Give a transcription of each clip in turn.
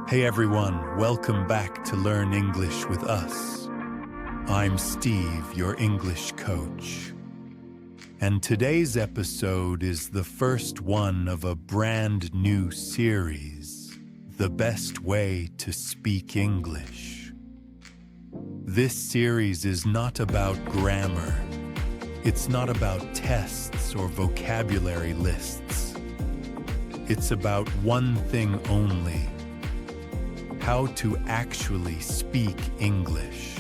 Hey everyone, welcome back to Learn English with us. I'm Steve, your English coach. And today's episode is the first one of a brand new series, The Best Way to Speak English. This series is not about grammar. It's not about tests or vocabulary lists. It's about one thing only: how to actually speak English.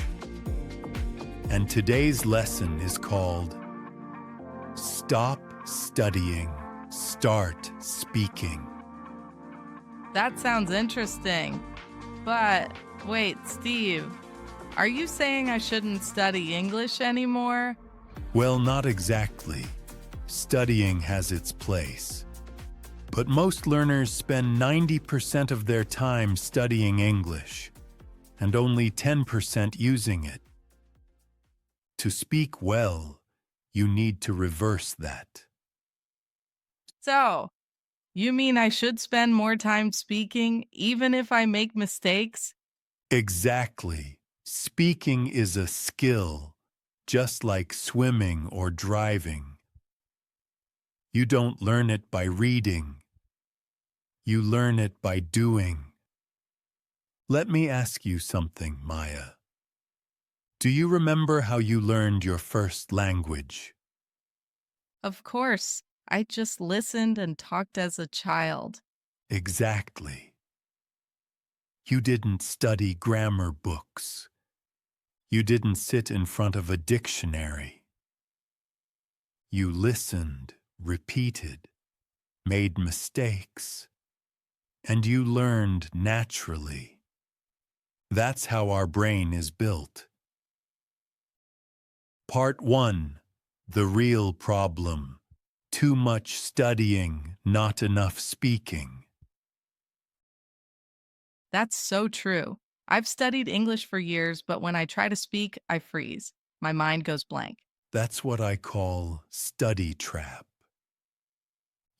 And today's lesson is called Stop Studying, Start Speaking. That sounds interesting. But wait, Steve, are you saying I shouldn't study English anymore? Well, not exactly. Studying has its place. But most learners spend 90% of their time studying English, and only 10% using it. To speak well, you need to reverse that. So, you mean I should spend more time speaking even if I make mistakes? Exactly. Speaking is a skill, just like swimming or driving. You don't learn it by reading. You learn it by doing. Let me ask you something, Maya. Do you remember how you learned your first language? Of course, I just listened and talked as a child. Exactly. You didn't study grammar books. You didn't sit in front of a dictionary. You listened, repeated, made mistakes, and you learned naturally. That's how our brain is built. Part 1. The real problem. Too much studying, not enough speaking. That's so true. I've studied English for years, but when I try to speak, I freeze. My mind goes blank. That's what I call study trap.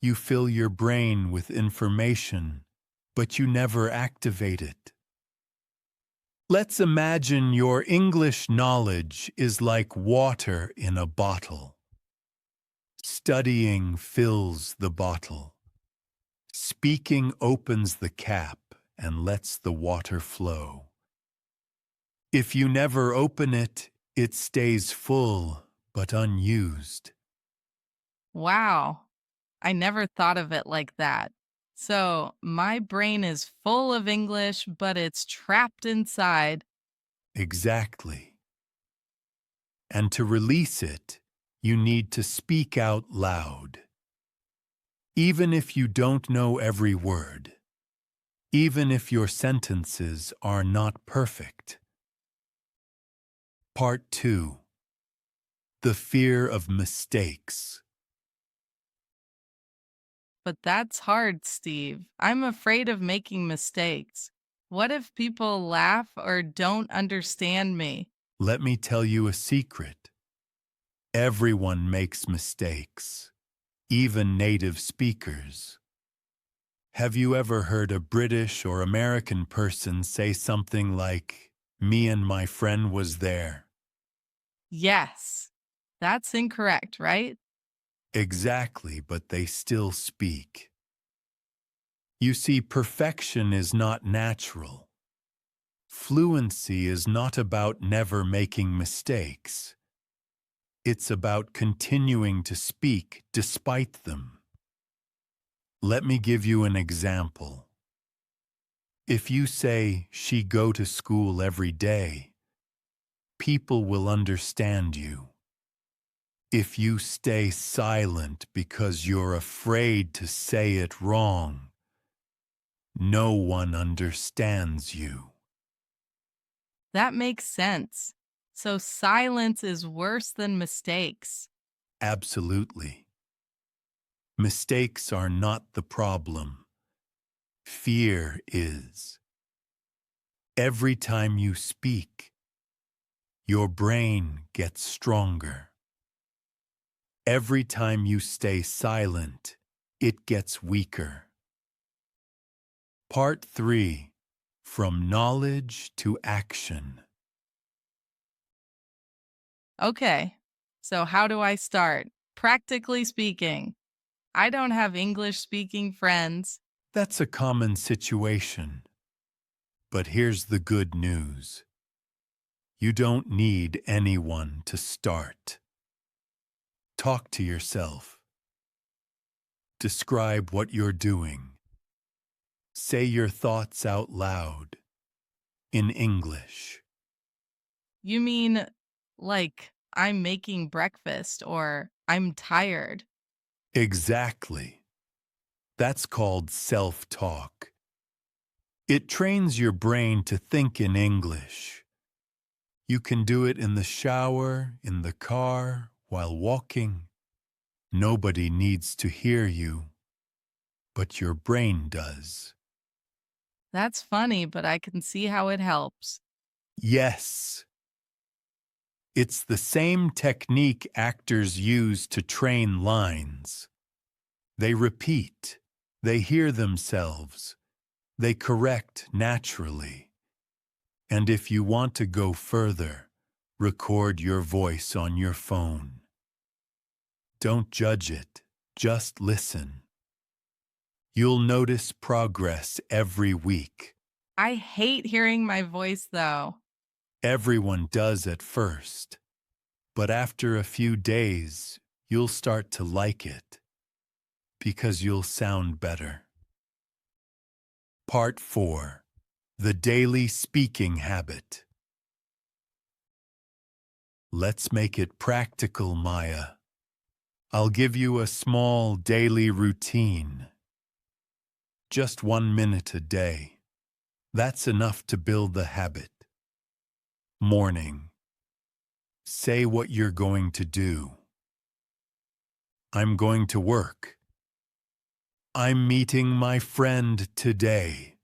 You fill your brain with information, but you never activate it. Let's imagine your English knowledge is like water in a bottle. Studying fills the bottle. Speaking opens the cap and lets the water flow. If you never open it, it stays full but unused. Wow, I never thought of it like that. So, my brain is full of English, but it's trapped inside. Exactly. And to release it, you need to speak out loud. Even if you don't know every word, even if your sentences are not perfect. Part 2. The fear of mistakes. But that's hard, Steve. I'm afraid of making mistakes. What if people laugh or don't understand me? Let me tell you a secret. Everyone makes mistakes, even native speakers. Have you ever heard a British or American person say something like, "Me and my friend was there"? Yes, that's incorrect, right? Exactly, but they still speak. You see, perfection is not natural. Fluency is not about never making mistakes. It's about continuing to speak despite them. Let me give you an example. If you say, "She go to school every day," people will understand you. If you stay silent because you're afraid to say it wrong, no one understands you. That makes sense. So, silence is worse than mistakes. Absolutely. Mistakes are not the problem. Fear is. Every time you speak, your brain gets stronger. Every time you stay silent, it gets weaker. Part 3. from knowledge to action. Okay, so how do I start? Practically speaking, I don't have English speaking friends. That's a common situation. But here's the good news. You don't need anyone to start. Talk to yourself. Describe what you're doing. Say your thoughts out loud in English. You mean like I'm making breakfast or I'm tired? Exactly. That's called self-talk. It trains your brain to think in English. You can do it in the shower, in the car, while walking. Nobody needs to hear you, but your brain does. That's funny, but I can see how it helps. Yes, it's the same technique actors use to train lines. They repeat, they hear themselves, they correct naturally. And if you want to go further, record your voice on your phone. Don't judge it, just listen. You'll notice progress every week. I hate hearing my voice though. Everyone does at first, but after a few days, you'll start to like it because you'll sound better. Part 4. The Daily Speaking Habit. Let's make it practical, Maya. I'll give you a small daily routine. Just 1 minute a day. That's enough to build the habit. Morning. Say what you're going to do. I'm going to work. I'm meeting my friend today.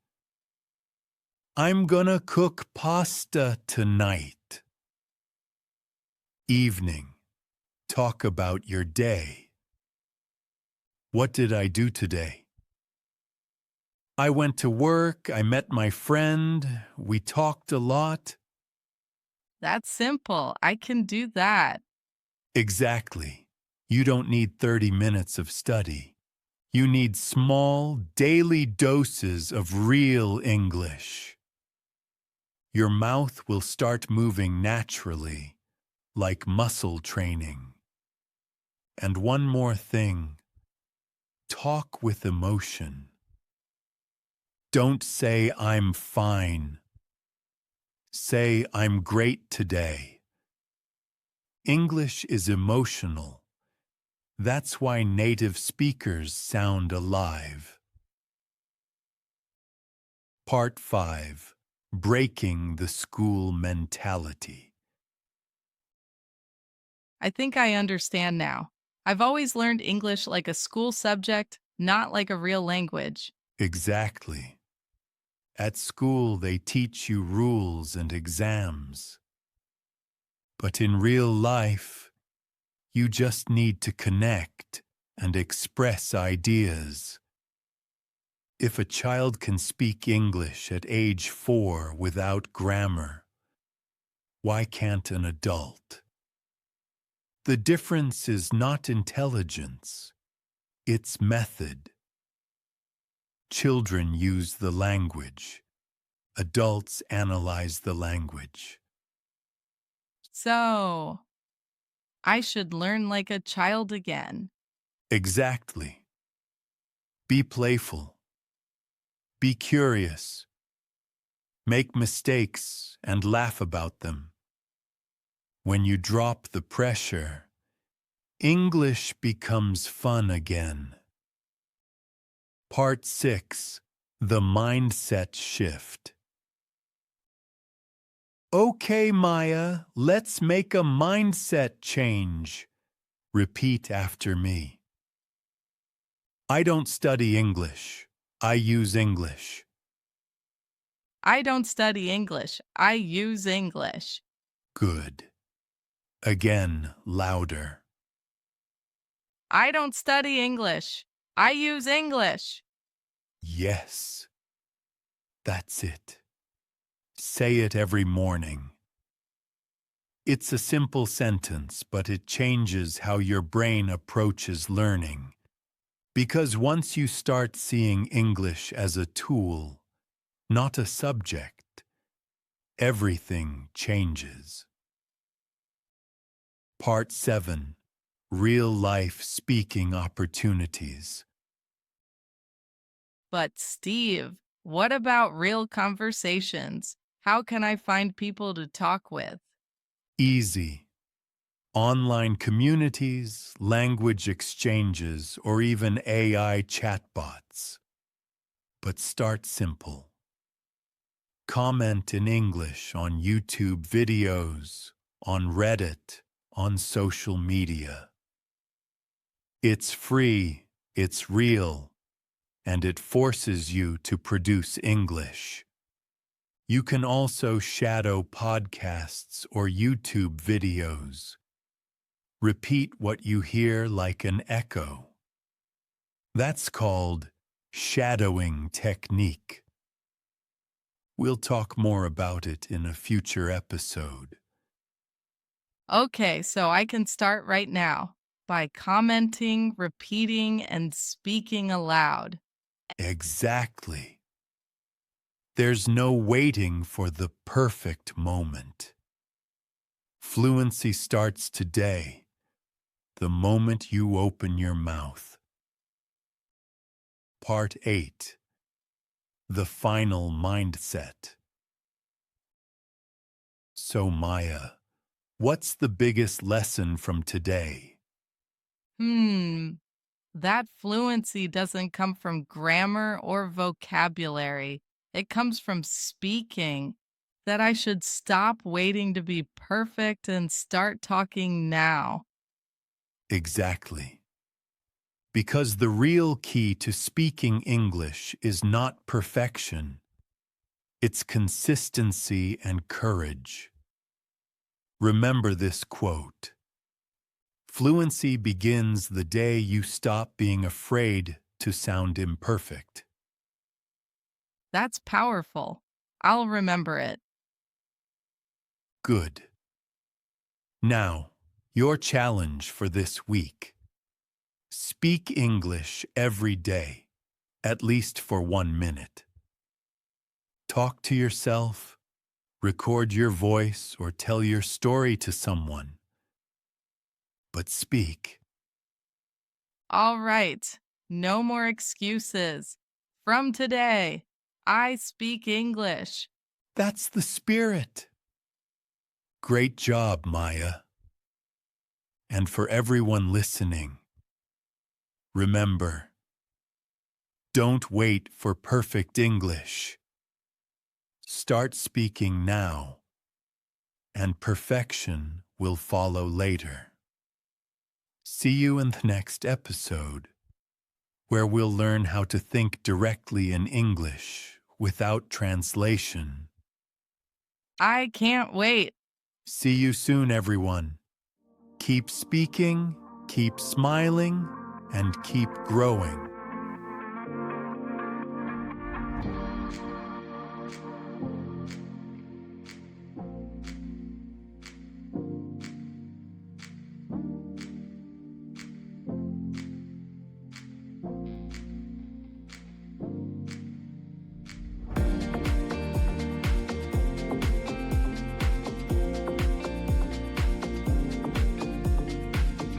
I'm gonna cook pasta tonight. Evening. Talk about your day. What did I do today? I went to work, I met my friend, we talked a lot. That's simple. I can do that. Exactly. You don't need 30 minutes of study. You need small, daily doses of real English. Your mouth will start moving naturally, like muscle training. And one more thing. Talk with emotion. Don't say I'm fine. Say I'm great today. English is emotional. That's why native speakers sound alive. Part 5. Breaking the School Mentality. I think I understand now. I've always learned English like a school subject, not like a real language. Exactly. At school, they teach you rules and exams. But in real life, you just need to connect and express ideas. If a child can speak English at age 4 without grammar, why can't an adult? The difference is not intelligence, it's method. Children use the language. Adults analyze the language. So, I should learn like a child again. Exactly. Be playful. Be curious. Make mistakes and laugh about them. When you drop the pressure, English becomes fun again. Part 6. The Mindset Shift. Okay, Maya, let's make a mindset change. Repeat after me. I don't study English. I use English. I don't study English. I use English. Good. Again, louder. I don't study English. I use English. Yes. That's it. say it every morning. It's a simple sentence, but it changes how your brain approaches learning. Because once you start seeing English as a tool, not a subject, everything changes. Part 7. Real-life speaking opportunities. But, Steve, what about real conversations? How can I find people to talk with? Easy. Online communities, language exchanges, or even AI chatbots. But start simple. Comment in English on YouTube videos, on Reddit, on social media. It's free, it's real, and it forces you to produce English. You can also shadow podcasts or YouTube videos. Repeat what you hear like an echo. That's called shadowing technique. We'll talk more about it in a future episode. Okay, so I can start right now by commenting, repeating, and speaking aloud. Exactly. There's no waiting for the perfect moment. Fluency starts today, the moment you open your mouth. Part 8. The final mindset. So, Maya, what's the biggest lesson from today? Hmm, that fluency doesn't come from grammar or vocabulary. It comes from speaking. That I should stop waiting to be perfect and start talking now. Exactly. Because the real key to speaking English is not perfection, it's consistency and courage. Remember this quote: Fluency begins the day you stop being afraid to sound imperfect. That's powerful. I'll remember it. Good. Now, your challenge for this week. Speak English every day, at least for 1 minute. Talk to yourself, record your voice, or tell your story to someone. But speak. All right. No more excuses. From today, I speak English. That's the spirit. Great job, Maya. And for everyone listening, remember, don't wait for perfect English. Start speaking now, and perfection will follow later. See you in the next episode, where we'll learn how to think directly in English without translation. I can't wait. See you soon, everyone. Keep speaking, keep smiling, and keep growing.